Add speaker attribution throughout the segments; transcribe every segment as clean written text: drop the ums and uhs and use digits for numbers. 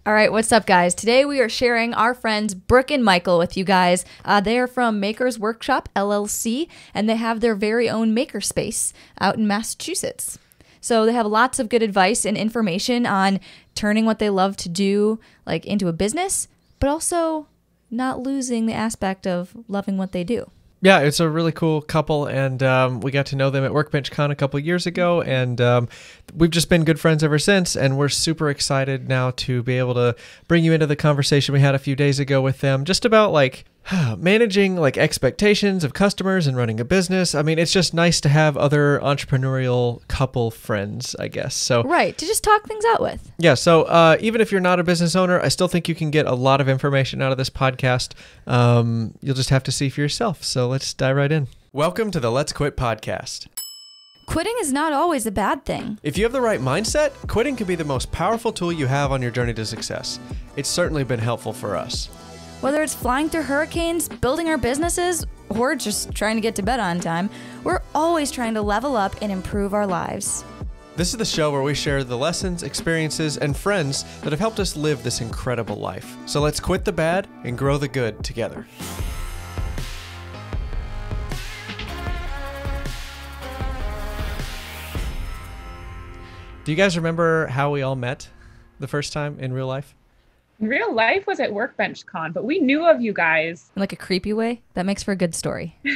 Speaker 1: All right, what's up, guys? Today we are sharing our friends Brooke and Michael with you guys. They are from Makers Workshop, LLC, and they have their very own makerspace out in Massachusetts. So they have lots of good advice and information on turning what they love to do like into a business, but also not losing the aspect of loving what they do.
Speaker 2: Yeah, it's a really cool couple, and we got to know them at Workbench Con a couple of years ago, and we've just been good friends ever since, and we're super excited now to be able to bring you into the conversation we had a few days ago with them, just about like managing like expectations of customers and running a business. I mean, it's just nice to have other entrepreneurial couple friends, I guess. So
Speaker 1: Right, to just talk things out with.
Speaker 2: yeah, so even if you're not a business owner, I still think you can get a lot of information out of this podcast. You'll just have to see for yourself. So let's dive right in. Welcome to the Let's Quit podcast.
Speaker 1: Quitting is not always a bad thing.
Speaker 2: If you have the right mindset, quitting can be the most powerful tool you have on your journey to success. It's certainly been helpful for us.
Speaker 1: Whether it's flying through hurricanes, building our businesses, or just trying to get to bed on time, we're always trying to level up and improve our lives.
Speaker 2: This is the show where we share the lessons, experiences, and friends that have helped us live this incredible life. So let's quit the bad and grow the good together. Do you guys remember how we all met the first time in real life?
Speaker 3: Real life was at Workbench Con, but we knew of you guys.
Speaker 1: In like a creepy way? That makes for a good story.
Speaker 3: No.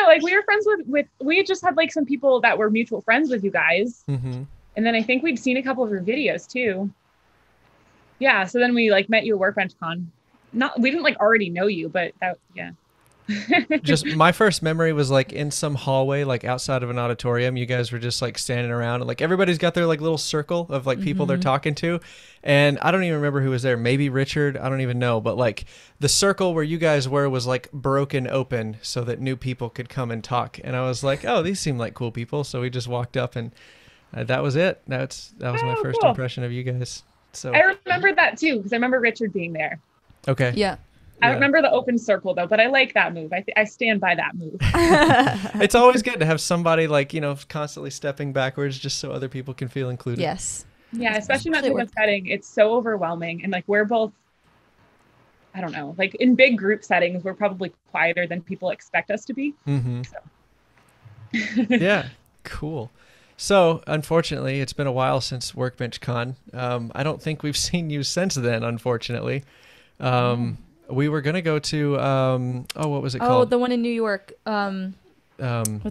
Speaker 3: Like we were friends with we just had like some people that were mutual friends with you guys.
Speaker 2: Mm-hmm.
Speaker 3: And then I think we'd seen a couple of your videos too. Yeah. So then we like met you at Workbench Con. We didn't like already know you, but yeah.
Speaker 2: Just my first memory was like in some hallway, like outside of an auditorium. You guys were just like standing around, and like everybody's got their like little circle of like people they're talking to, and I don't even remember who was there. Maybe Richard, I don't even know. But like the circle where you guys were was like broken open so that new people could come and talk. And I was like, oh, these seem like cool people. So we just walked up, and that was it. That was my first impression of you guys. So
Speaker 3: I remember that too because I remember Richard being there.
Speaker 2: Okay.
Speaker 1: Yeah.
Speaker 3: I remember the open circle though, but I like that move. I stand by that move.
Speaker 2: It's always good to have somebody like, constantly stepping backwards just so other people can feel included.
Speaker 1: Yes.
Speaker 3: Yeah, especially in that type of setting. It's so overwhelming. And like we're both, I don't know, like in big group settings, we're probably quieter than people expect us to be.
Speaker 2: Mm-hmm.
Speaker 3: So.
Speaker 2: Yeah, cool. So unfortunately, it's been a while since Workbench Con. I don't think we've seen you since then, unfortunately. We were going to go to, what was it called?
Speaker 1: Oh, the one in New York.
Speaker 3: Maker Camp.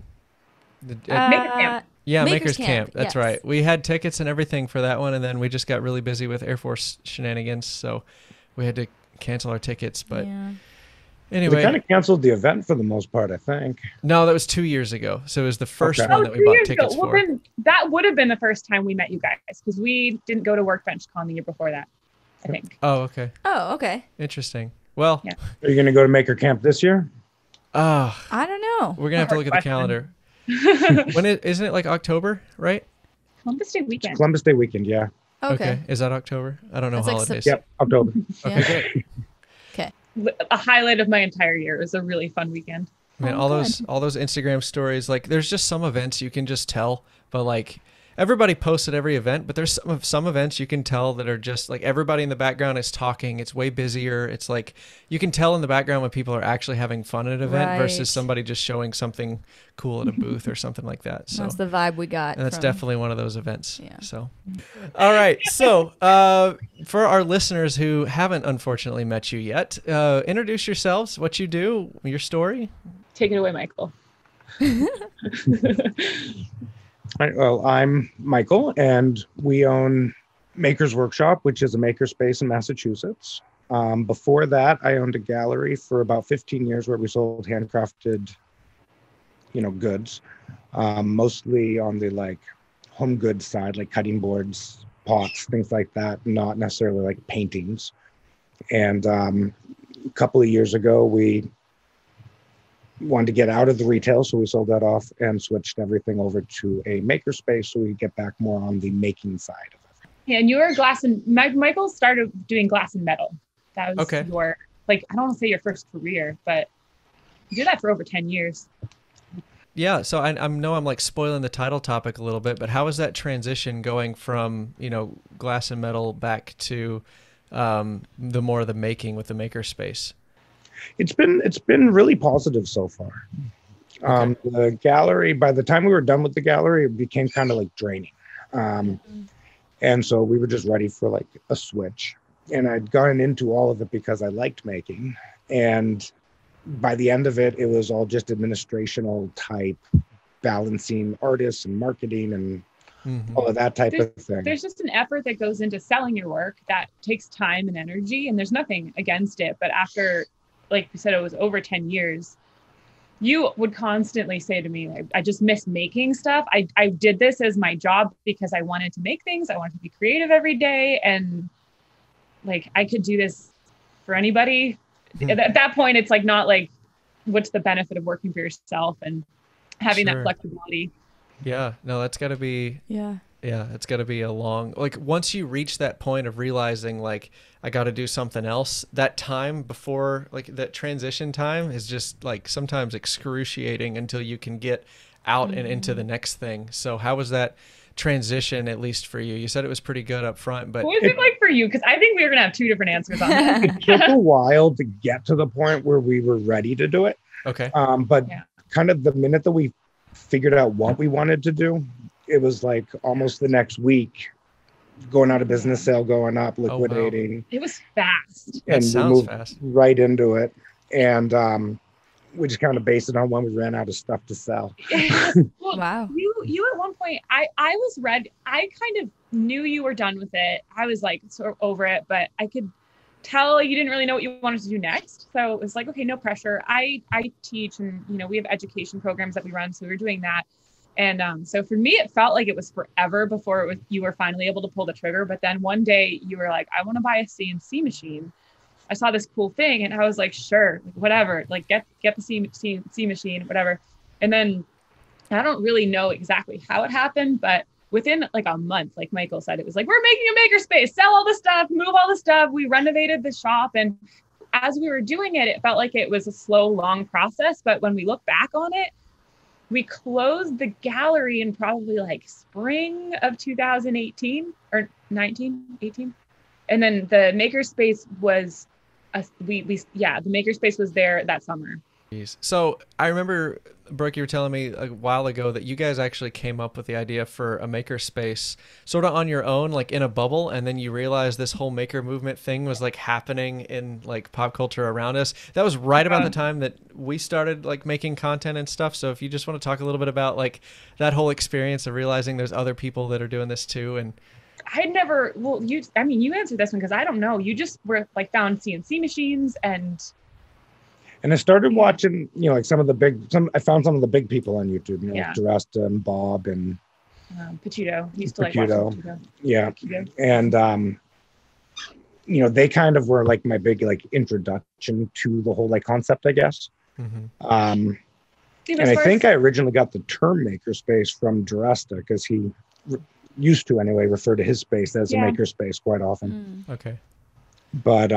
Speaker 2: Yeah,
Speaker 1: Maker's
Speaker 2: Maker's Camp. That's
Speaker 1: yes.
Speaker 2: right. We had tickets and everything for that one, and then we just got really busy with Air Force shenanigans, so we had to cancel our tickets. But anyway.
Speaker 4: We kind of canceled the event for the most part, I think.
Speaker 2: No, that was 2 years ago. So it was the first
Speaker 4: Okay.
Speaker 2: one that we bought tickets for.
Speaker 3: Then that would have been the first time we met you guys because we didn't go to Workbench Con the year before that, I think.
Speaker 2: Oh, okay.
Speaker 1: Oh, okay.
Speaker 2: Interesting. Well,
Speaker 3: Yeah.
Speaker 4: Are you going to go to Maker Camp this year?
Speaker 1: I don't know.
Speaker 2: we're going to have to look at the calendar. Isn't it like October, right?
Speaker 3: Columbus Day weekend.
Speaker 4: Columbus Day weekend, yeah.
Speaker 1: Okay.
Speaker 2: Is that October? I don't know
Speaker 1: That's like
Speaker 2: holidays.
Speaker 4: Yep, October.
Speaker 2: Okay, great.
Speaker 1: Okay.
Speaker 3: A highlight of my entire year. It was a really fun weekend.
Speaker 2: Man,
Speaker 1: Oh,
Speaker 2: all
Speaker 1: good.
Speaker 2: those Instagram stories, like there's just some events you can just tell, but like everybody posts at every event, but there's some events you can tell that are just like everybody in the background is talking. It's way busier. It's like you can tell in the background when people are actually having fun at an event
Speaker 1: Right.
Speaker 2: versus somebody just showing something cool at a booth or something like that. So
Speaker 1: That's the vibe we got.
Speaker 2: and that's
Speaker 1: from-
Speaker 2: definitely one of those events.
Speaker 1: Yeah.
Speaker 2: So, all right. So, for our listeners who haven't unfortunately met you yet, introduce yourselves, what you do, your story.
Speaker 3: Take it away, Michael.
Speaker 4: All right, well, I'm Michael, and we own Maker's Workshop, which is a makerspace in Massachusetts. Before that, I owned a gallery for about 15 years where we sold handcrafted, goods, mostly on the like home goods side, like cutting boards, pots, things like that, not necessarily like paintings. And a couple of years ago, we wanted to get out of the retail, so we sold that off and switched everything over to a makerspace so we could get back more on the making side of it.
Speaker 3: Yeah, and you were Michael started doing glass and metal. That was your, I don't want to say your first career, but you did that for over 10 years.
Speaker 2: Yeah, so I know I'm like spoiling the title topic a little bit, but how is that transition going from, glass and metal back to the more of the making with the makerspace?
Speaker 4: It's been really positive so far.
Speaker 2: Okay.
Speaker 4: The gallery, by the time we were done with the gallery, it became kind of like draining. And so we were just ready for like a switch. And I'd gone into all of it because I liked making. And by the end of it, it was all just administrational type, balancing artists and marketing and all of that type of thing.
Speaker 3: There's just an effort that goes into selling your work that takes time and energy, and there's nothing against it. But after, like you said, it was over 10 years, you would constantly say to me, I just miss making stuff. I did this as my job because I wanted to make things. I wanted to be creative every day. And like, I could do this for anybody. At that point, it's like, not like, what's the benefit of working for yourself and having that flexibility?
Speaker 2: Yeah, no, that's got to be, it's got to be a long, like once you reach that point of realizing like, I got to do something else, that time before, like that transition time is just like sometimes excruciating until you can get out and into the next thing. So how was that transition, at least for you? You said it was pretty good up front, but
Speaker 3: what was it like for you? Because I think we were gonna have two different answers on that.
Speaker 4: It took a while to get to the point where we were ready to do it.
Speaker 2: Okay.
Speaker 4: But kind of the minute that we figured out what we wanted to do, it was like almost the next week, going out of business, sale going up, liquidating.
Speaker 3: Oh, wow. It was fast.
Speaker 2: That
Speaker 4: And we
Speaker 2: sounds
Speaker 4: moved
Speaker 2: fast.
Speaker 4: right into it. And we just kind of based it on when we ran out of stuff to sell.
Speaker 3: Well,
Speaker 1: Wow.
Speaker 3: You at one point, I was ready. I kind of knew you were done with it. I was like sort of over it, but I could tell you didn't really know what you wanted to do next. So it was like, okay, no pressure. I teach, and we have education programs that we run, so we were doing that. And so for me, it felt like it was forever before you were finally able to pull the trigger. But then one day you were like, I want to buy a CNC machine. I saw this cool thing and I was like, sure, whatever, like get the CNC machine, whatever. And then I don't really know exactly how it happened, but within like a month, like Michael said, it was like, we're making a makerspace, sell all the stuff, move all the stuff. We renovated the shop. And as we were doing it, it felt like it was a slow, long process. But when we look back on it, we closed the gallery in probably like spring of 2018 or 18. And then the makerspace was, the makerspace was there that summer.
Speaker 2: So I remember, Brooke, you were telling me a while ago that you guys actually came up with the idea for a makerspace sort of on your own, like in a bubble, and then you realized this whole maker movement thing was like happening in like pop culture around us. That was right about the time that we started like making content and stuff. So if you just want to talk a little bit about like that whole experience of realizing there's other people that are doing this too. And
Speaker 3: you answered this one because I don't know. You just were like found CNC machines and
Speaker 4: I started watching, like I found some of the big people on YouTube, like Duresta and Bob and
Speaker 3: Pacino. Used to like watch Pacino.
Speaker 4: Yeah.
Speaker 3: Pacino.
Speaker 4: And, they kind of were like my big like introduction to the whole like concept, I guess. And I think I originally got the term makerspace from Duresta because he used to anyway refer to his space as a makerspace quite often.
Speaker 2: Okay.
Speaker 4: But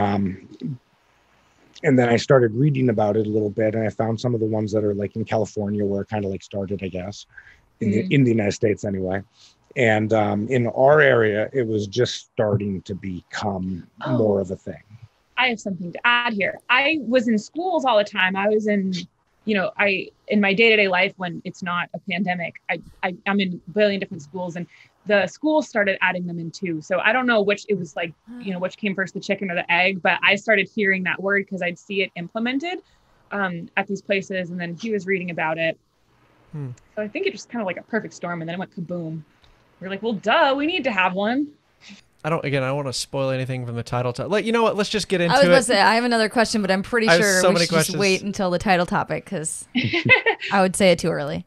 Speaker 4: and then I started reading about it a little bit, and I found some of the ones that are like in California where it kind of like started, I guess, in the United States anyway. And in our area, it was just starting to become more of a thing.
Speaker 3: I have something to add here. I was in schools all the time. I was in, in my day-to-day life when it's not a pandemic, I'm in a billion different schools, and the schools started adding them in too. So I don't know which which came first, the chicken or the egg, but I started hearing that word because I'd see it implemented at these places. And then he was reading about it. So I think it just kind of like a perfect storm. And then it went kaboom. We're like, well, duh, we need to have one.
Speaker 2: I don't want to spoil anything from the title. Like, you know what? Let's just get into it.
Speaker 1: I was about to say, I have another question, but I'm pretty sure we should just wait until the title topic because I would say it too early.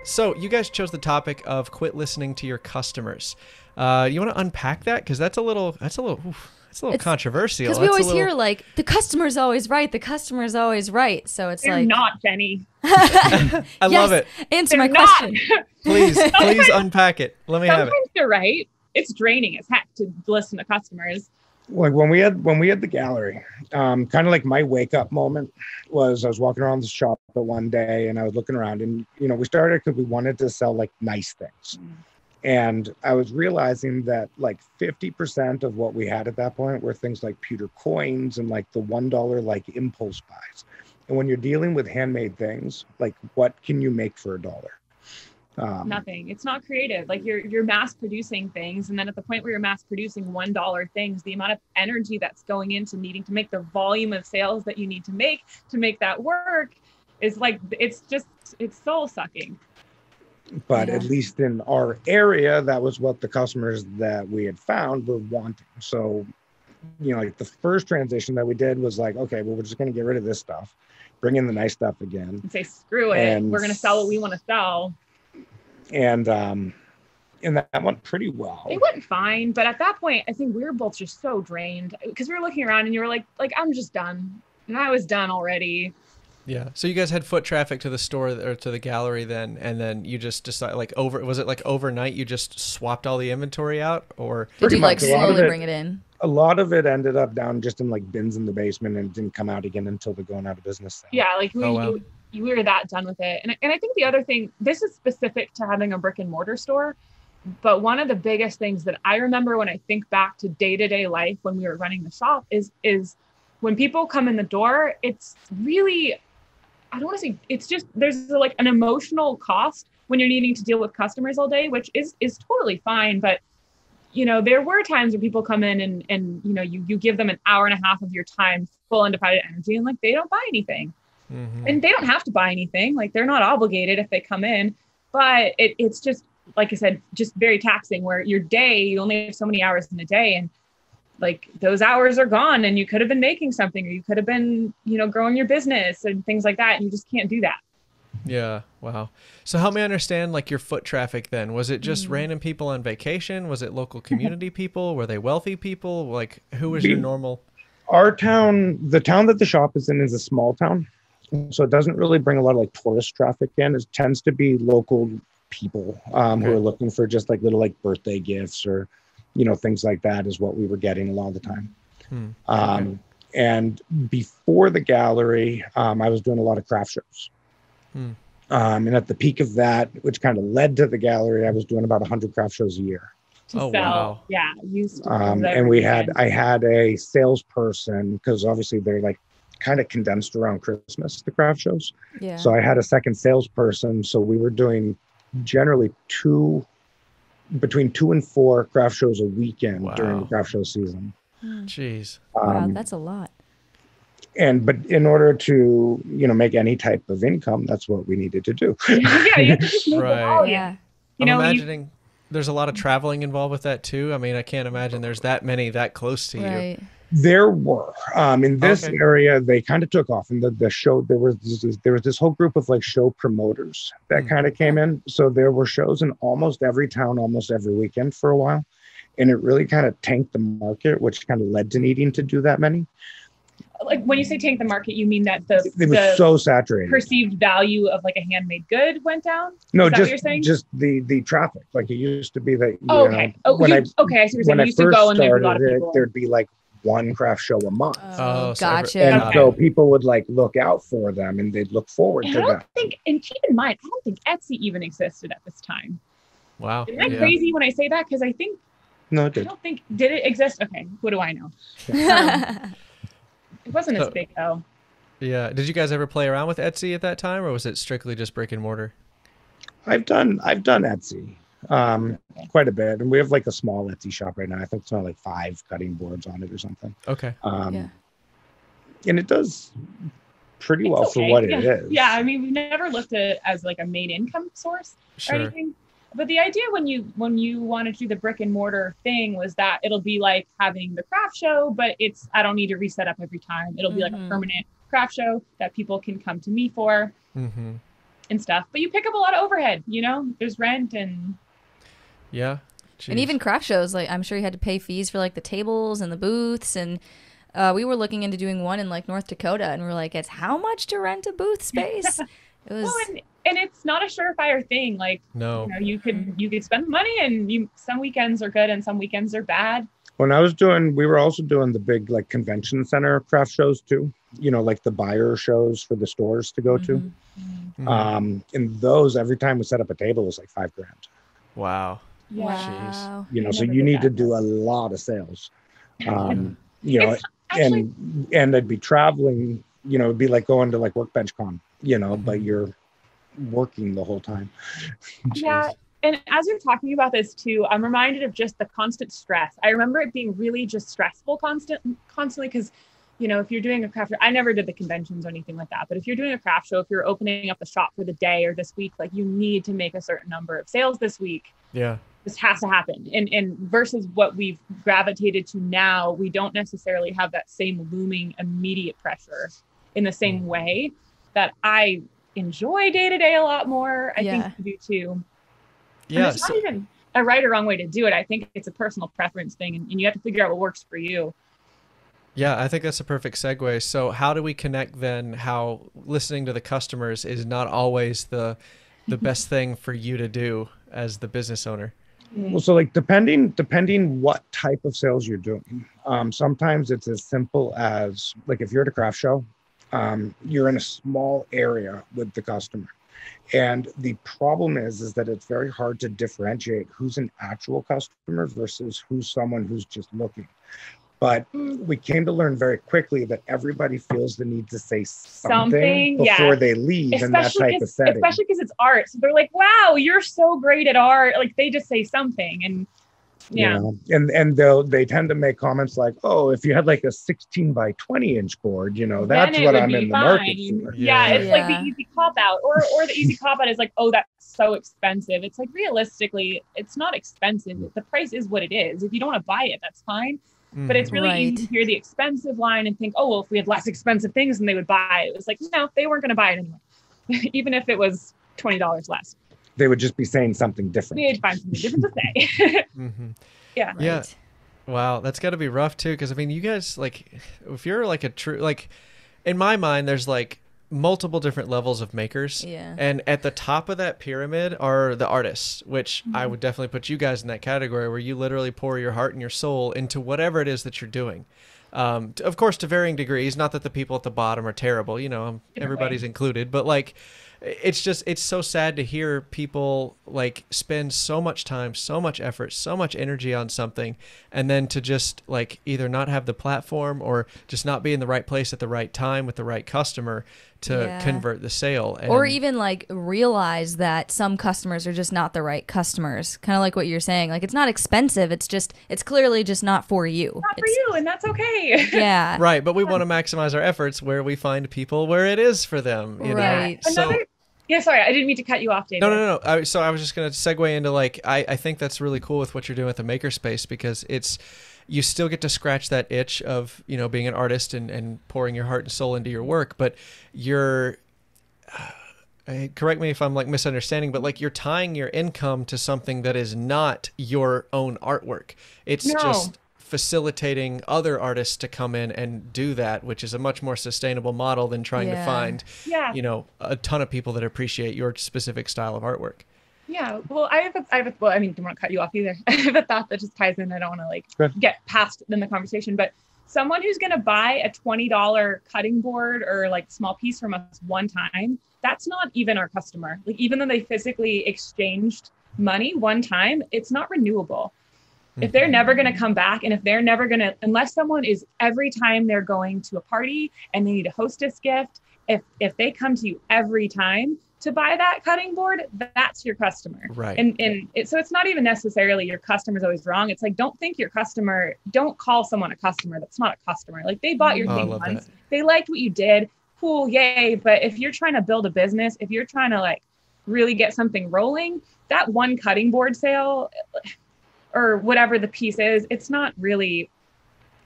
Speaker 2: So you guys chose the topic of quit listening to your customers. You want to unpack that? Because that's a little controversial.
Speaker 1: Because we always hear like, the customer's always right. The customer's always right. So it's
Speaker 3: They're not, Jennie.
Speaker 2: I love it.
Speaker 1: Answer
Speaker 3: They're
Speaker 1: my question.
Speaker 2: Please unpack it. Let me have it.
Speaker 3: Sometimes you're right. It's draining as heck to listen to customers.
Speaker 4: Like when we had the gallery, kind of like my wake up moment was I was walking around the shop one day and I was looking around, and we started because we wanted to sell like nice things. And I was realizing that like 50% of what we had at that point were things like pewter coins and like the $1 like impulse buys. And when you're dealing with handmade things, like what can you make for $1?
Speaker 3: Nothing. It's not creative. Like you're mass producing things, and then at the point where you're mass producing $1 things, the amount of energy that's going into needing to make the volume of sales that you need to make that work is like it's soul sucking.
Speaker 4: But at least in our area, that was what the customers that we had found were wanting. So, like the first transition that we did was like, okay, well, we're just going to get rid of this stuff, bring in the nice stuff again,
Speaker 3: and say, screw it, we're going to sell what we want to sell.
Speaker 4: And that went pretty well.
Speaker 3: It went fine, but at that point, I think we were both just so drained because we were looking around and you were like I'm just done, and I was done already.
Speaker 2: Yeah. So you guys had foot traffic to the store or to the gallery then, and then you just decided was it like overnight you just swapped all the inventory out, or
Speaker 1: did you like slowly bring it in?
Speaker 4: A lot of it ended up down just in like bins in the basement and didn't come out again until the going out of business thing.
Speaker 3: Yeah, like we were that done with it. And I think the other thing, this is specific to having a brick and mortar store, but one of the biggest things that I remember when I think back to day-to-day life when we were running the shop is when people come in the door, it's really, I don't want to say, it's just, there's like an emotional cost when you're needing to deal with customers all day, which is totally fine. But, there were times where people come in and you give them an hour and a half of your time, full undivided energy, and like, they don't buy anything. Mm-hmm. And they don't have to buy anything. Like they're not obligated if they come in, but it's just, like I said, just very taxing where your day, you only have so many hours in a day, and like those hours are gone, and you could have been making something, or you could have been, growing your business and things like that. And you just can't do that.
Speaker 2: Yeah. Wow. So help me understand like your foot traffic then. Was it just random people on vacation? Was it local community people? Were they wealthy people? Like who was your normal?
Speaker 4: Our town, the town that the shop is in, is a small town. So it doesn't really bring a lot of like tourist traffic in. It tends to be local people who are looking for just like little like birthday gifts or, things like that is what we were getting a lot of the time. And before the gallery, I was doing a lot of craft shows. And at the peak of that, which kind of led to the gallery, I was doing about 100 craft shows a year.
Speaker 2: Wow.
Speaker 3: Yeah. Used to
Speaker 4: and I had a salesperson, because obviously they're like kind of condensed around Christmas, the craft shows.
Speaker 1: Yeah.
Speaker 4: So I had a second salesperson. So we were doing generally between 2 and 4 craft shows a weekend during the craft show season.
Speaker 2: Jeez.
Speaker 1: Wow, that's a lot.
Speaker 4: But in order to, make any type of income, that's what we needed to do.
Speaker 3: You have to just make
Speaker 2: Right.
Speaker 1: Yeah.
Speaker 2: I'm imagining there's a lot of traveling involved with that too. I mean, I can't imagine there's that many that close to you.
Speaker 4: There were in this area, they kind of took off. In the show, there was this whole group of like show promoters that kind of came in. So there were shows in almost every town, almost every weekend for a while, and it really kind of tanked the market, which kind of led to needing to do that many.
Speaker 3: Like when you say tank the market, you mean that
Speaker 4: it was so saturated.
Speaker 3: Perceived value of like a handmade good went down?
Speaker 4: No, just the traffic. Like it used to be that.
Speaker 3: Okay. I see what you're saying.
Speaker 4: When
Speaker 3: you
Speaker 4: I
Speaker 3: used to
Speaker 4: first
Speaker 3: go and there was a lot
Speaker 4: started
Speaker 3: of people.
Speaker 4: there'd be like one craft show a month.
Speaker 1: Oh, gotcha.
Speaker 4: And so people would like look out for them, and they'd look forward to that.
Speaker 3: And keep in mind, I don't think Etsy even existed at this time.
Speaker 2: Wow.
Speaker 3: Isn't that crazy when I say that? Because I think
Speaker 4: no, it did.
Speaker 3: I don't think did it exist? Okay, what do I know? It wasn't as big though.
Speaker 2: Yeah. Did you guys ever play around with Etsy at that time, or was it strictly just brick and mortar?
Speaker 4: I've done Etsy quite a bit, and we have like a small Etsy shop right now. I think it's only like 5 cutting boards on it or something.
Speaker 2: Okay.
Speaker 4: And it does pretty well for what it is.
Speaker 3: Yeah, I mean, we've never looked at it as like a main income source or anything. But the idea when you wanted to do the brick and mortar thing was that it'll be like having the craft show, but I don't need to reset up every time. It'll be like a permanent craft show that people can come to me for and stuff. But you pick up a lot of overhead, there's rent and.
Speaker 2: Yeah. Jeez.
Speaker 1: And even craft shows, like I'm sure you had to pay fees for like the tables and the booths, and we were looking into doing one in like North Dakota, and we're like, it's how much to rent a booth space? It was.
Speaker 3: Well, and it's not a surefire thing. Like,
Speaker 2: no,
Speaker 3: you could spend the money, and some weekends are good and some weekends are bad.
Speaker 4: When I was doing, we were also doing the big like convention center craft shows too, like the buyer shows for the stores to go to. In those, every time we set up a table, it was like $5,000.
Speaker 2: Wow.
Speaker 1: Wow.
Speaker 4: So you need to do a lot of sales. Actually, and I'd be traveling, it'd be like going to like Workbench Con, but you're working the whole time.
Speaker 3: Yeah. And as you're talking about this too, I'm reminded of just the constant stress. I remember it being really just stressful constantly because, if you're doing a craft show, I never did the conventions or anything like that. But if you're doing a craft show, if you're opening up the shop for the day or this week, like you need to make a certain number of sales this week.
Speaker 2: Yeah.
Speaker 3: This has to happen. And versus what we've gravitated to now, we don't necessarily have that same looming immediate pressure in the same way that I enjoy day to day a lot more. I think you do too.
Speaker 2: Yeah.
Speaker 3: It's not even a right or wrong way to do it. I think it's a personal preference thing and you have to figure out what works for you.
Speaker 2: Yeah, I think that's a perfect segue. So how do we connect then how listening to the customers is not always the best thing for you to do as the business owner?
Speaker 4: Well, so like depending what type of sales you're doing, sometimes it's as simple as like if you're at a craft show, you're in a small area with the customer. And the problem is that it's very hard to differentiate who's an actual customer versus who's someone who's just looking. But we came to learn very quickly that everybody feels the need to say something before they leave in that type of setting.
Speaker 3: Especially because it's art. So they're like, wow, you're so great at art. Like they just say something. And
Speaker 4: and they tend to make comments like, oh, if you had like a 16 by 20 inch board, that's what I'm in the market for.
Speaker 3: Yeah, it's like the easy cop out or the easy cop out is like, oh, that's so expensive. It's like realistically, it's not expensive. The price is what it is. If you don't want to buy it, that's fine. But it's really easy to hear the expensive line and think, oh, well, if we had less expensive things, then they would buy it. It was like, no, they weren't going to buy it anyway, even if it was $20 less.
Speaker 4: They would just be saying something different.
Speaker 3: They'd find something different to say. Yeah.
Speaker 2: Yeah.
Speaker 1: Right.
Speaker 2: Wow. That's got to be rough too. Cause I mean, you guys like, if you're like a true, like in my mind, there's like multiple different levels of makers.
Speaker 1: Yeah.
Speaker 2: And at the top of that pyramid are the artists, which I would definitely put you guys in that category where you literally pour your heart and your soul into whatever it is that you're doing. Of course, to varying degrees, not that the people at the bottom are terrible, everybody's included, but like, it's so sad to hear people like spend so much time, so much effort, so much energy on something, and then to just like either not have the platform or just not be in the right place at the right time with the right customer to convert the sale.
Speaker 1: Or even like realize that some customers are just not the right customers. Kind of like what you're saying. Like it's not expensive. It's clearly just not for you.
Speaker 3: Not for you, and that's okay.
Speaker 1: Yeah.
Speaker 2: Right. But we want to maximize our efforts where we find people where it is for them.
Speaker 1: Right.
Speaker 3: Yeah, sorry, I didn't mean to cut you off, David.
Speaker 2: No. So I was just going to segue into like, I think that's really cool with what you're doing with the makerspace because you still get to scratch that itch of, being an artist and pouring your heart and soul into your work, but you're, correct me if I'm like misunderstanding, but like you're tying your income to something that is not your own artwork. It's just facilitating other artists to come in and do that, which is a much more sustainable model than trying to find, a ton of people that appreciate your specific style of artwork.
Speaker 3: Yeah. Well, I don't want to cut you off either. I have a thought that just ties in. I don't want to get past in the conversation, but someone who's going to buy a $20 cutting board or like small piece from us one time, that's not even our customer. Like, even though they physically exchanged money one time, it's not renewable. If they're never going to come back, and if they're never going to, unless someone is every time they're going to a party and they need a hostess gift, if they come to you every time to buy that cutting board, that's your customer.
Speaker 2: Right.
Speaker 3: So it's not even necessarily your customer's always wrong. It's like, don't call someone a customer. That's not a customer. Like they bought your thing once. They liked what you did. Cool. Yay. But if you're trying to build a business, if you're trying to like really get something rolling, that one cutting board sale or whatever the piece is, it's not really,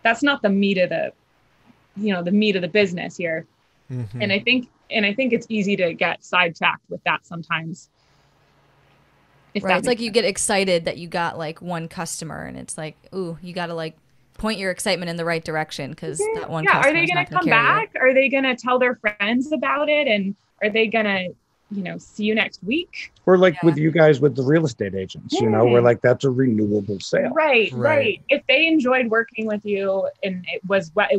Speaker 3: that's not the meat of the business here. Mm-hmm. And I think it's easy to get sidetracked with that sometimes.
Speaker 1: Right. It's like you get excited that you got like one customer and it's like, ooh, you got to like point your excitement in the right direction because that one customer.
Speaker 3: Are they going to come back? Are they going to tell their friends about it? And are they going to, see you next week.
Speaker 4: Or like with you guys with the real estate agents, where like that's a renewable sale.
Speaker 3: Right. If they enjoyed working with you and it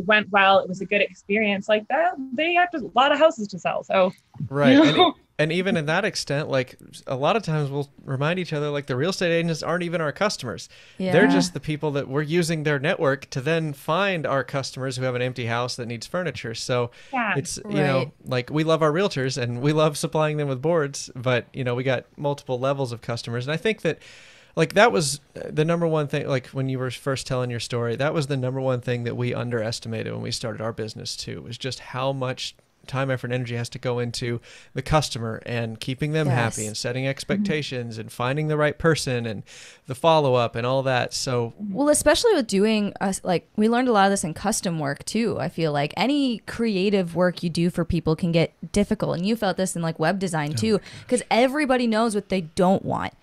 Speaker 3: went well, it was a good experience like that, they have a lot of houses to sell. So
Speaker 2: right. And even in that extent, like a lot of times we'll remind each other, like the real estate agents aren't even our customers. Yeah. They're just the people that we're using their network to then find our customers who have an empty house that needs furniture. So it's, like we love our realtors and we love supplying them with boards, but we got multiple levels of customers. And I think that like that was the number one thing, like when you were first telling your story, that was the number one thing that we underestimated when we started our business too, was just how much time, effort, and energy has to go into the customer and keeping them happy and setting expectations and finding the right person and the follow-up and all that. So,
Speaker 1: well, especially with doing like we learned a lot of this in custom work too. I feel like any creative work you do for people can get difficult, and you felt this in like web design too, because everybody knows what they don't want.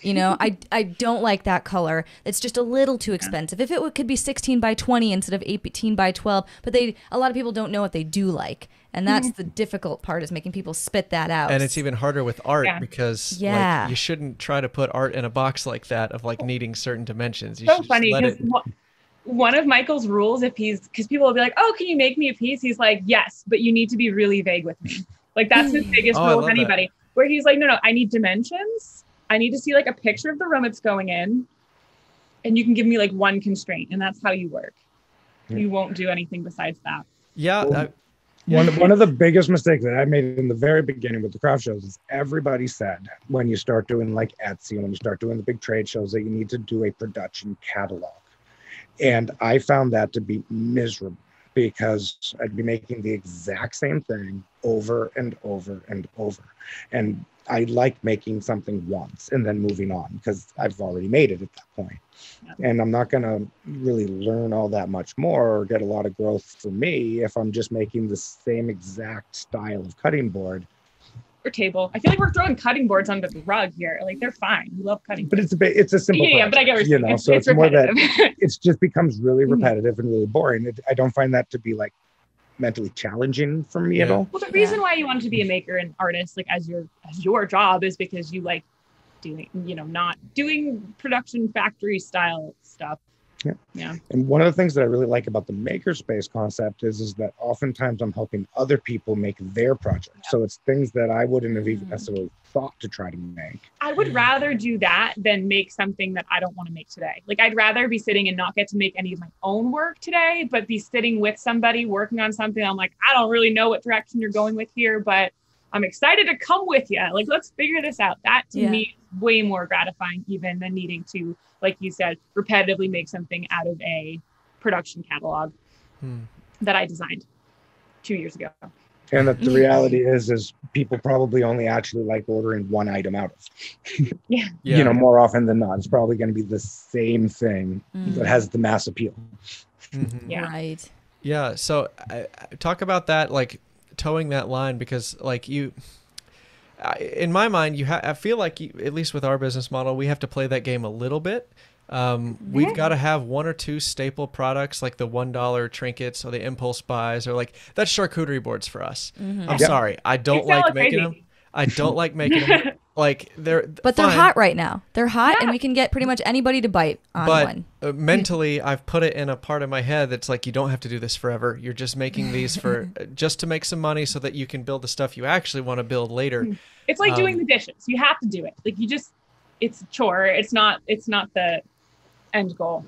Speaker 1: I don't like that color. It's just a little too expensive. If it could be 16 by 20 instead of 18 by 12, but a lot of people don't know what they do like. And that's the difficult part, is making people spit that out.
Speaker 2: And it's even harder with art because like, you shouldn't try to put art in a box like that of like needing certain dimensions.
Speaker 3: So funny because one of Michael's rules, because people will be like, oh, can you make me a piece? He's like, yes, but you need to be really vague with me. Like that's his biggest rule with anybody. That. Where he's like, no, I need dimensions. I need to see like a picture of the room it's going in. And you can give me like one constraint, and that's how you work. You won't do anything besides that.
Speaker 2: Yeah.
Speaker 4: One of the biggest mistakes that I made in the very beginning with the craft shows is everybody said when you start doing like Etsy and when you start doing the big trade shows that you need to do a production catalog. And I found that to be miserable because I'd be making the exact same thing over and over and over. And I like making something once and then moving on because I've already made it at that point. And I'm not going to really learn all that much more or get a lot of growth for me if I'm just making the same exact style of cutting board.
Speaker 3: Or table. I feel like we're throwing cutting boards under the rug here. Like they're fine. We love cutting boards.
Speaker 4: But it's a simple project,
Speaker 3: but I get what you're saying.
Speaker 4: So it's more that it just becomes really repetitive and really boring. I don't find that to be like mentally challenging for me at all.
Speaker 3: Well, the reason why you wanted to be a maker and artist, like as your job, is because you like doing, not doing production factory style stuff. Yeah. And
Speaker 4: one of the things that I really like about the makerspace concept is that oftentimes I'm helping other people make their projects. Yeah. So it's things that I wouldn't have even necessarily thought to try to make.
Speaker 3: I would rather do that than make something that I don't want to make today. Like I'd rather be sitting and not get to make any of my own work today, but be sitting with somebody working on something. I'm like, I don't really know what direction you're going with here, but I'm excited to come with you. Like, let's figure this out. That to me is way more gratifying even than needing to, like you said, repetitively make something out of a production catalog that I designed 2 years ago.
Speaker 4: And that the reality is people probably only actually like ordering one item out of. More often than not, it's probably going to be the same thing that has the mass appeal.
Speaker 1: Yeah. Right.
Speaker 2: Yeah. So talk about that, like towing that line, because like in my mind, I feel like at least with our business model, we have to play that game a little bit. We've got to have one or two staple products like the $1 trinkets or the impulse buys or like that's charcuterie boards for us. I'm sorry. I don't like making them. I don't like making them. Like they're
Speaker 1: hot right now. They're hot and we can get pretty much anybody to bite on one.
Speaker 2: Mentally, I've put it in a part of my head that's like, you don't have to do this forever. You're just making these for just to make some money so that you can build the stuff you actually want to build later.
Speaker 3: It's like doing the dishes. You have to do it. Like it's a chore. It's not the end goal.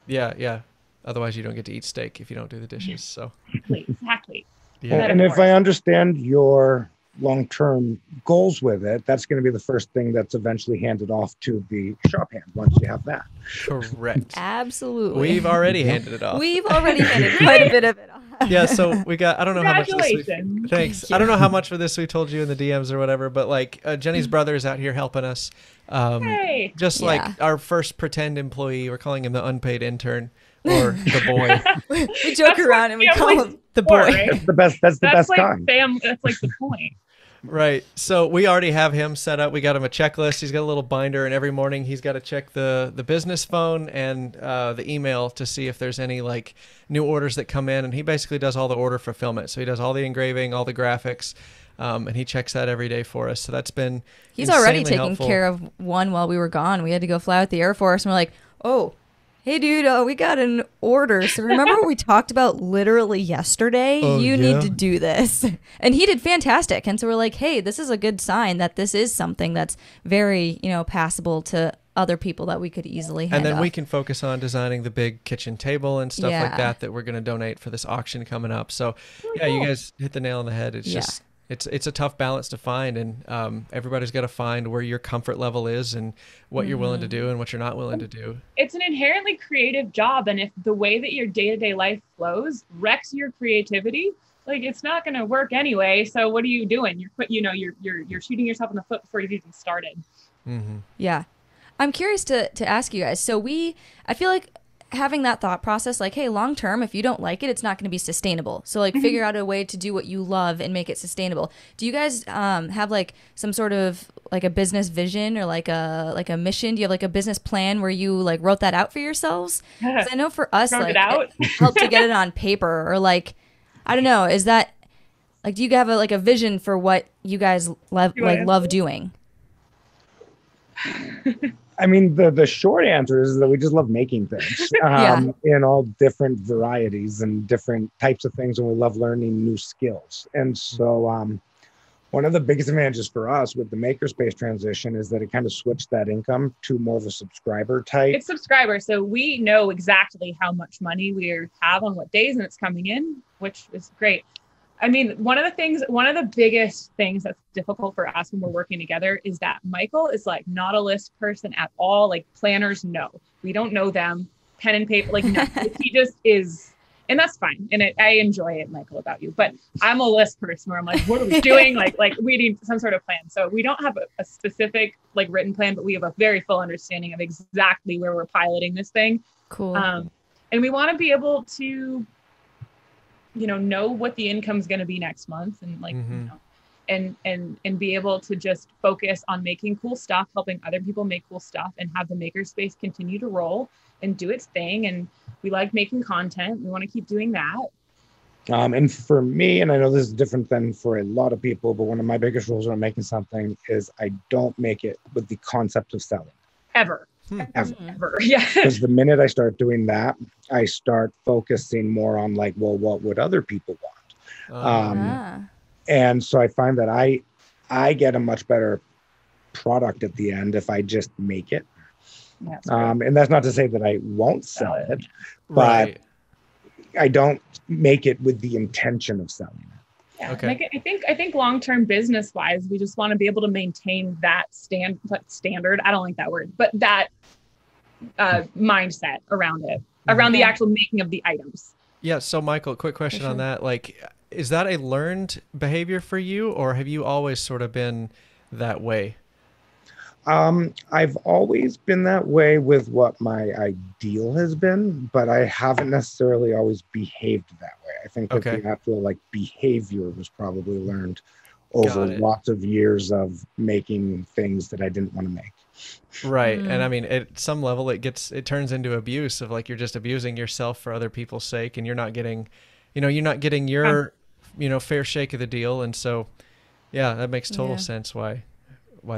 Speaker 2: Yeah. Otherwise you don't get to eat steak if you don't do the dishes. So
Speaker 3: exactly.
Speaker 2: Yeah.
Speaker 4: And if I understand your long-term goals with it, that's going to be the first thing that's eventually handed off to the shop hand once you have that.
Speaker 2: Correct.
Speaker 1: Absolutely.
Speaker 2: We've already handed it off.
Speaker 1: We've already handed quite a bit of it off.
Speaker 2: Yeah, so we got, I don't know how much this thanks. I don't know how much for this we told you in the DMs or whatever, but like Jennie's brother is out here helping us. Just like our first pretend employee, we're calling him the unpaid intern. Or the boy.
Speaker 1: We joke around and we call him the boy.
Speaker 3: Right?
Speaker 4: That's the best. That's the best
Speaker 3: like
Speaker 4: kind.
Speaker 3: That's like the point.
Speaker 2: Right. So we already have him set up. We got him a checklist. He's got a little binder, and every morning he's got to check the business phone and the email to see if there's any like new orders that come in. And he basically does all the order fulfillment. So he does all the engraving, all the graphics. And he checks that every day for us. So that's been
Speaker 1: He's already
Speaker 2: insanely
Speaker 1: taking
Speaker 2: helpful.
Speaker 1: care of one while we were gone. We had to go fly with the Air Force, and we're like, oh, hey, dude, we got an order. So remember what we talked about literally yesterday?
Speaker 2: Oh,
Speaker 1: you
Speaker 2: yeah?
Speaker 1: need to do this. And he did fantastic. And so we're like, hey, this is a good sign that this is something that's very, passable to other people that we could easily hand
Speaker 2: And then
Speaker 1: off.
Speaker 2: we can focus on designing the big kitchen table and stuff like
Speaker 1: Yeah.
Speaker 2: that we're going to donate for this auction coming up. So yeah, you guys hit the nail on the head. It's
Speaker 1: Yeah.
Speaker 2: just, it's a tough balance to find, and everybody's got to find where your comfort level is and what you're willing to do and what you're not willing to do.
Speaker 3: It's an inherently creative job, and if the way that your day-to-day life flows wrecks your creativity, like it's not going to work anyway. So what are you doing? You're shooting yourself in the foot before you've even started.
Speaker 2: Mm-hmm.
Speaker 1: Yeah. I'm curious to ask you guys. So I feel like having that thought process, like, hey, long term, if you don't like it, it's not going to be sustainable. So like figure out a way to do what you love and make it sustainable. Do you guys have like some sort of like a business vision or like a mission? Do you have like a business plan where you like wrote that out for yourselves? Because I know for us,
Speaker 3: Wrote
Speaker 1: like
Speaker 3: it out.
Speaker 1: it helped to get it on paper, or like, I don't know, is that like, do you have a vision for what you guys love doing?
Speaker 4: I mean, the short answer is that we just love making things in all different varieties and different types of things, and we love learning new skills. And so one of the biggest advantages for us with the makerspace transition is that it kind of switched that income to more of a subscriber type.
Speaker 3: It's subscriber, so we know exactly how much money we have on what days and it's coming in, which is great. I mean, one of the biggest things that's difficult for us when we're working together is that Michael is like not a list person at all. Like planners, no, we don't know them. Pen and paper, like no, he just is, and that's fine. And I enjoy it, Michael, about you. But I'm a list person where I'm like, what are we doing? like we need some sort of plan. So we don't have a specific like written plan, but we have a very full understanding of exactly where we're piloting this thing.
Speaker 1: Cool.
Speaker 3: And we want to be able to know what the income's going to be next month, and like, and be able to just focus on making cool stuff, helping other people make cool stuff, and have the makerspace continue to roll and do its thing. And we like making content. We want to keep doing that.
Speaker 4: And for me, and I know this is different than for a lot of people, but one of my biggest rules when I'm making something is I don't make it with the concept of selling.
Speaker 3: Ever. Yeah.
Speaker 4: Because the minute I start doing that, I start focusing more on like, well, what would other people want? And so I find that I get a much better product at the end if I just make it. And that's not to say that I won't sell it, but I don't make it with the intention of selling it.
Speaker 3: Yeah. Okay. I think long-term business wise, we just want to be able to maintain that standard. I don't like that word, but that mindset around it, around the actual making of the items.
Speaker 2: Yeah. So Michael, quick question on that. Like, is that a learned behavior for you, or have you always sort of been that way?
Speaker 4: I've always been that way with what my ideal has been, but I haven't necessarily always behaved that way. I think that the actual like behavior was probably learned over lots of years of making things that I didn't want to make.
Speaker 2: Right. And I mean, at some level it turns into abuse of like, you're just abusing yourself for other people's sake, and you're not getting your, fair shake of the deal. And so, yeah, that makes total sense why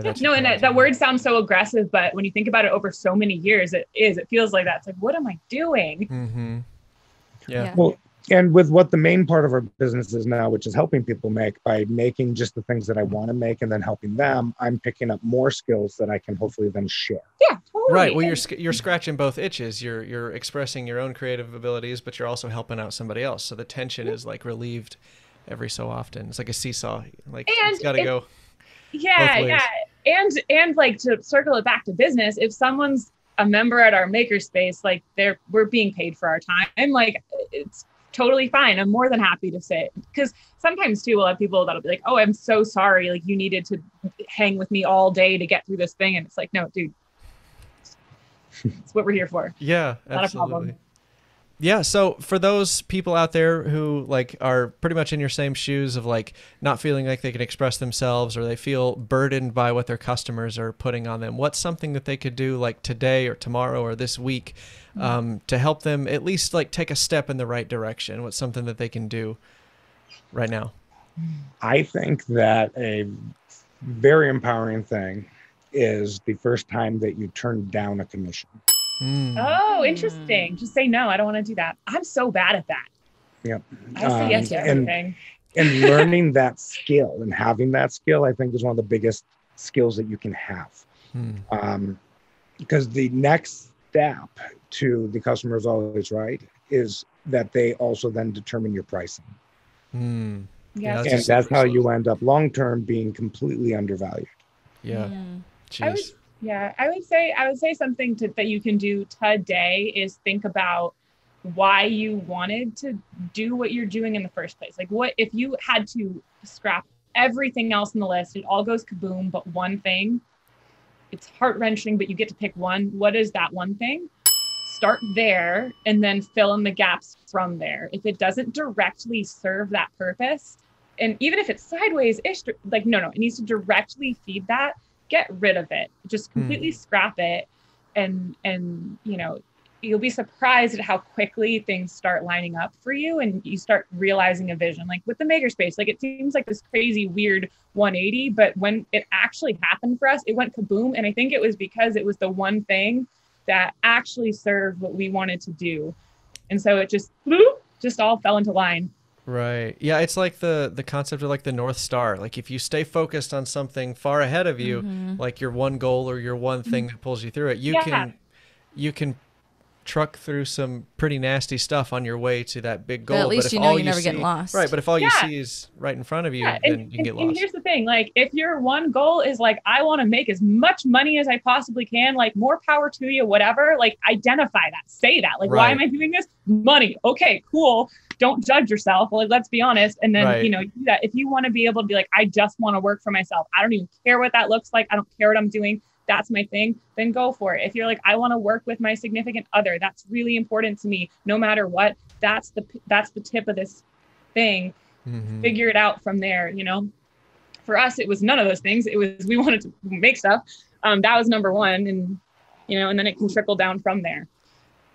Speaker 2: that's
Speaker 3: no, and that word sounds so aggressive, but when you think about it over so many years, it feels like that. It's like, what am I doing?
Speaker 2: Yeah.
Speaker 4: Well, and with what the main part of our business is now, which is helping people make, by making just the things that I want to make and then helping them, I'm picking up more skills that I can hopefully then share.
Speaker 3: Yeah, totally.
Speaker 2: Right. Well, you're scratching both itches. You're expressing your own creative abilities, but you're also helping out somebody else. So the tension is like relieved every so often. It's like a seesaw. Like it's got to go.
Speaker 3: Yeah. And like, to circle it back to business, if someone's a member at our makerspace, like we're being paid for our time, like it's totally fine. I'm more than happy to sit, because sometimes too, we'll have people that'll be like, oh, I'm so sorry, like you needed to hang with me all day to get through this thing. And it's like, no, dude, it's what we're here for.
Speaker 2: Yeah,
Speaker 3: not
Speaker 2: absolutely.
Speaker 3: a problem.
Speaker 2: Yeah. So for those people out there who like are pretty much in your same shoes of like not feeling like they can express themselves, or they feel burdened by what their customers are putting on them, what's something that they could do like today or tomorrow or this week to help them at least like take a step in the right direction? What's something that they can do right now?
Speaker 4: I think that a very empowering thing is the first time that you turn down a commission.
Speaker 3: Oh, interesting. Just say no. I don't want to do that. I'm so bad at that.
Speaker 4: Yep.
Speaker 3: I say yes to everything.
Speaker 4: And learning that skill and having that skill, I think, is one of the biggest skills that you can have. Because the next step to the customer is always right is that they also then determine your pricing.
Speaker 3: Yeah,
Speaker 4: and that's how you end up long-term being completely undervalued.
Speaker 2: Yeah.
Speaker 3: I would say something that you can do today is think about why you wanted to do what you're doing in the first place. Like, what if you had to scrap everything else in the list? It all goes kaboom, but one thing. It's heart-wrenching, but you get to pick one. What is that one thing? Start there and then fill in the gaps from there. If it doesn't directly serve that purpose, and even if it's sideways-ish, like, no, it needs to directly feed that, get rid of it. Just completely scrap it. And you'll be surprised at how quickly things start lining up for you and you start realizing a vision. Like with the makerspace, like it seems like this crazy, weird 180, but when it actually happened for us, it went kaboom. And I think it was because it was the one thing that actually served what we wanted to do. And so it just all fell into line.
Speaker 2: Right. Yeah, it's like the concept of like the North Star. Like if you stay focused on something far ahead of you, like your one goal or your one thing that pulls you through it, you can truck through some pretty nasty stuff on your way to that big goal.
Speaker 1: But at least
Speaker 2: if
Speaker 1: you know you're never getting lost.
Speaker 2: Right, but if all you see is right in front of you, then you can get lost.
Speaker 3: And here's the thing, like if your one goal is like, I want to make as much money as I possibly can, like more power to you, whatever, like identify that, say that, like, why am I doing this? Money. Okay, cool. Don't judge yourself. Like, let's be honest. And then, do that. If you want to be able to be like, I just want to work for myself. I don't even care what that looks like. I don't care what I'm doing. That's my thing, then go for it. If you're like, I want to work with my significant other, that's really important to me. No matter what, that's the tip of this thing. Figure it out from there. For us, it was none of those things. It was, we wanted to make stuff. That was number one. And, and then it can trickle down from there.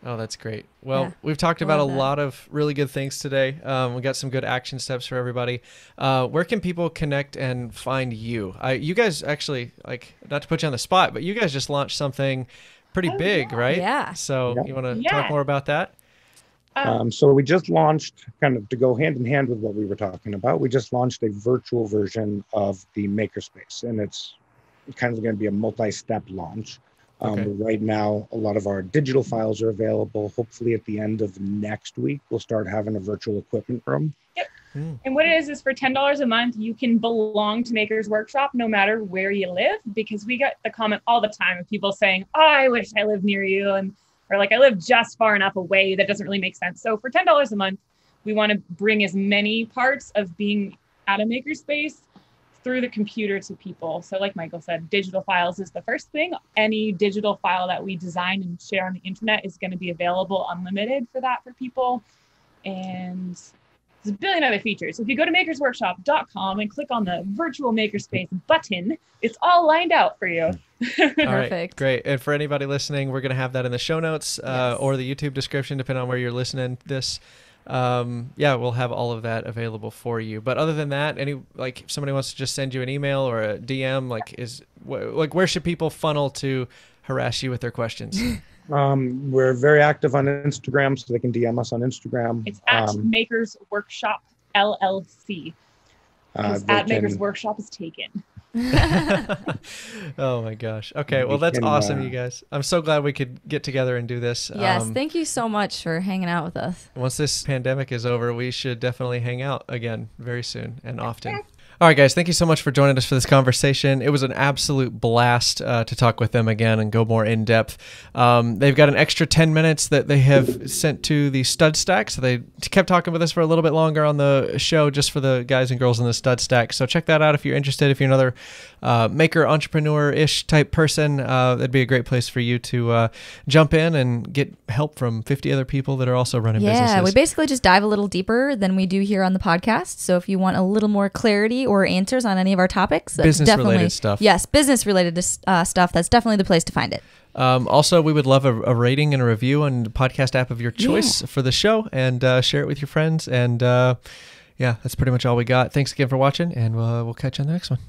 Speaker 2: Oh, that's great. Well, we've talked about a lot of really good things today. We got some good action steps for everybody. Where can people connect and find you? You guys actually, like, not to put you on the spot, but you guys just launched something pretty big, right?
Speaker 1: Yeah.
Speaker 2: So you want to talk more about that?
Speaker 4: So we just launched, kind of to go hand in hand with what we were talking about, we just launched a virtual version of the Makerspace, and it's kind of going to be a multi-step launch. Right now, a lot of our digital files are available. Hopefully at the end of next week, we'll start having a virtual equipment room.
Speaker 3: Yep. And what it is for $10 a month, you can belong to Makers Workshop no matter where you live, because we get the comment all the time of people saying, oh, I wish I lived near you. Or like, I live just far enough away. That doesn't really make sense. So for $10 a month, we want to bring as many parts of being at a makerspace through the computer to people. So like Michael said, digital files is the first thing. Any digital file that we design and share on the internet is going to be available unlimited for people. And there's a billion other features. So if you go to makersworkshop.com and click on the virtual makerspace button, it's all lined out for you.
Speaker 1: Perfect.
Speaker 2: All right, great. And for anybody listening, we're going to have that in the show notes or the YouTube description, depending on where you're listening to this. We'll have all of that available for you. But other than that, if somebody wants to just send you an email or a DM, where should people funnel to harass you with their questions?
Speaker 4: We're very active on Instagram, so they can DM us on Instagram.
Speaker 3: It's at Makers Workshop LLC. At Makers Workshop is taken.
Speaker 2: Oh my gosh. Okay, well that's awesome, you guys. I'm so glad we could get together and do this.
Speaker 1: Yes, thank you so much for hanging out with us.
Speaker 2: Once this pandemic is over, we should definitely hang out again very soon and often. All right, guys, thank you so much for joining us for this conversation. It was an absolute blast to talk with them again and go more in depth. They've got an extra 10 minutes that they have sent to the Stud Stack, so they kept talking with us for a little bit longer on the show just for the guys and girls in the Stud Stack. So check that out if you're interested. If you're another maker, entrepreneur-ish type person, that'd be a great place for you to jump in and get help from 50 other people that are also running businesses.
Speaker 1: Yeah, we basically just dive a little deeper than we do here on the podcast. So if you want a little more clarity or answers on any of our topics,
Speaker 2: business-related stuff.
Speaker 1: Yes, business-related stuff. That's definitely the place to find it.
Speaker 2: Also, we would love a rating and a review on the podcast app of your choice for the show, and share it with your friends. And yeah, that's pretty much all we got. Thanks again for watching, and we'll catch you on the next one.